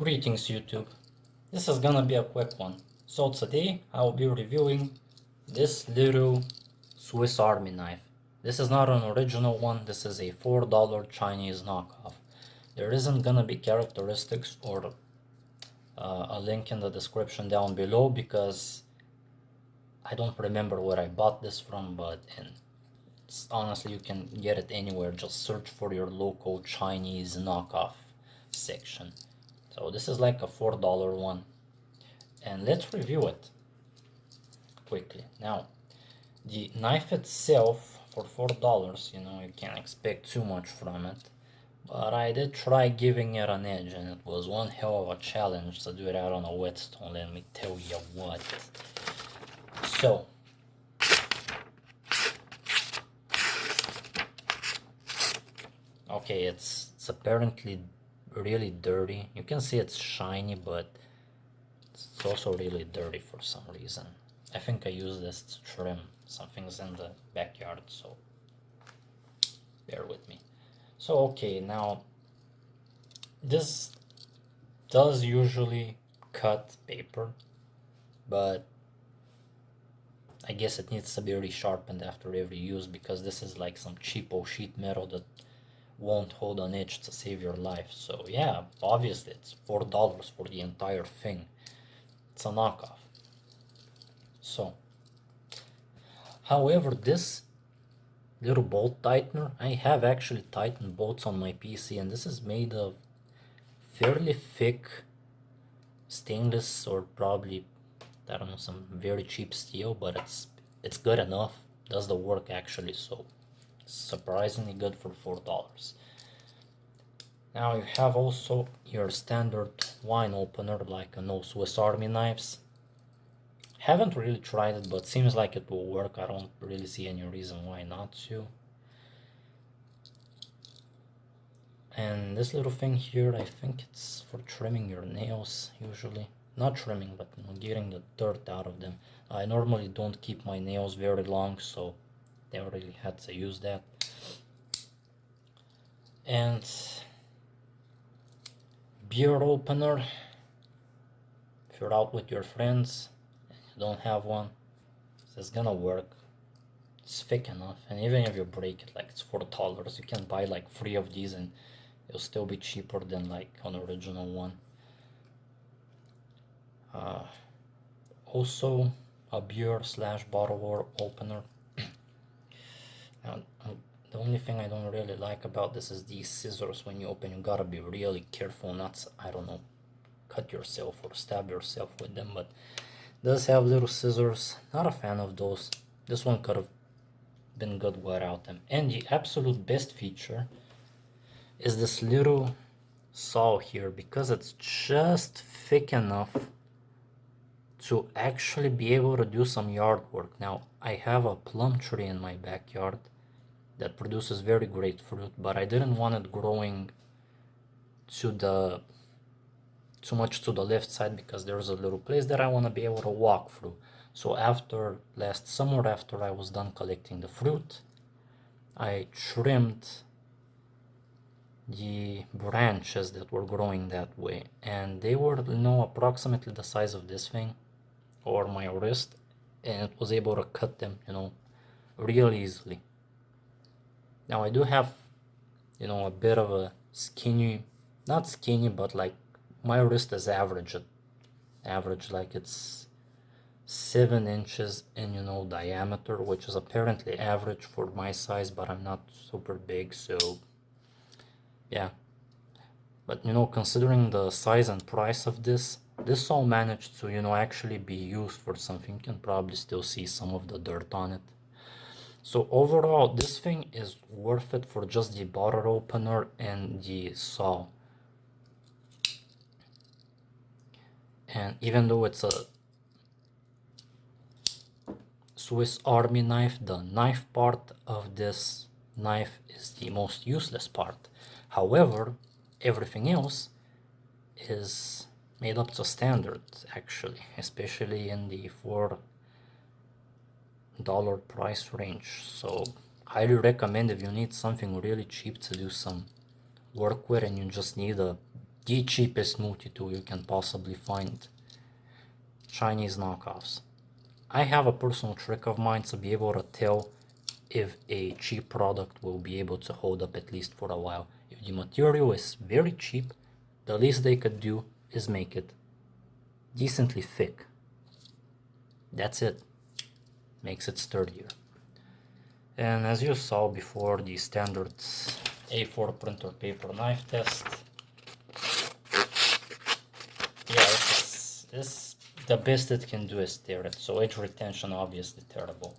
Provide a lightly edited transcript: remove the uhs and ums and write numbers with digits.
Greetings YouTube. This is gonna be a quick one. So today I will be reviewing this little Swiss Army knife. This is not an original one, this is a $4 Chinese knockoff. There isn't gonna be characteristics or a link in the description down below because I don't remember where I bought this from, but honestly you can get it anywhere. Just search for your local Chinese knockoff section. So this is like a $4 one, and let's review it quickly. Now, the knife itself for $4, you can't expect too much from it, but I did try giving it an edge, and it was one hell of a challenge to do it out on a whetstone, let me tell you what. So, okay, it's apparently really dirty. You can see it's shiny, but it's also really dirty for some reason. I think I use this to trim some things in the backyard, so bear with me. So okay, now this does usually cut paper, but I guess it needs to be resharpened after every use because this is like some cheapo sheet metal that won't hold an itch to save your life. So yeah, obviously it's $4 for the entire thing. It's a knockoff. So, however, this little bolt tightener, I have actually tightened bolts on my PC, and this is made of fairly thick stainless, or probably, I don't know, some very cheap steel, but it's good enough, does the work actually, so surprisingly good for $4. Now you have also your standard wine opener like no Swiss Army knives. Haven't really tried it, but seems like it will work. I don't really see any reason why not to. And this little thing here, I think it's for trimming your nails usually. Not trimming, but getting the dirt out of them. I normally don't keep my nails very long, so never really had to use that. And beer opener, if you're out with your friends and you don't have one, it's gonna work. It's thick enough, and even if you break it, like it's $4, you can buy like 3 of these and it'll still be cheaper than like an original one. Also a beer / bottle opener. Now, the only thing I don't really like about this is these scissors. When you open, you gotta be really careful not to, I don't know, cut yourself or stab yourself with them, but it does have little scissors. Not a fan of those. This one could have been good without them. And the absolute best feature is this little saw here, because it's just thick enough to actually be able to do some yard work. Now, I have a plum tree in my backyard that produces very great fruit, but I didn't want it growing too much to the left side because there's a little place that I want to be able to walk through. So after last summer, after I was done collecting the fruit, I trimmed the branches that were growing that way, and they were approximately the size of this thing or my wrist, and it was able to cut them real easily. Now I do have a bit of a not skinny, but like my wrist is average, like it's 7 inches in diameter, which is apparently average for my size, but I'm not super big, so yeah. But considering the size and price of this saw managed to actually be used for something. You can probably still see some of the dirt on it. So overall, this thing is worth it for just the bottle opener and the saw. And even though it's a Swiss Army knife, the knife part of this knife is the most useless part. However, everything else is made up to standard, actually, especially in the $4 price range. So highly recommend if you need something really cheap to do some work with and you just need a the cheapest Multi-Tool you can possibly find. Chinese knockoffs. I have a personal trick of mine to be able to tell if a cheap product will be able to hold up at least for a while. If the material is very cheap, the least they could do is make it decently thick. That's it. Makes it sturdier. And as you saw before, the standard A4 printer paper knife test. Yeah, the best it can do is tear it, so edge retention obviously terrible.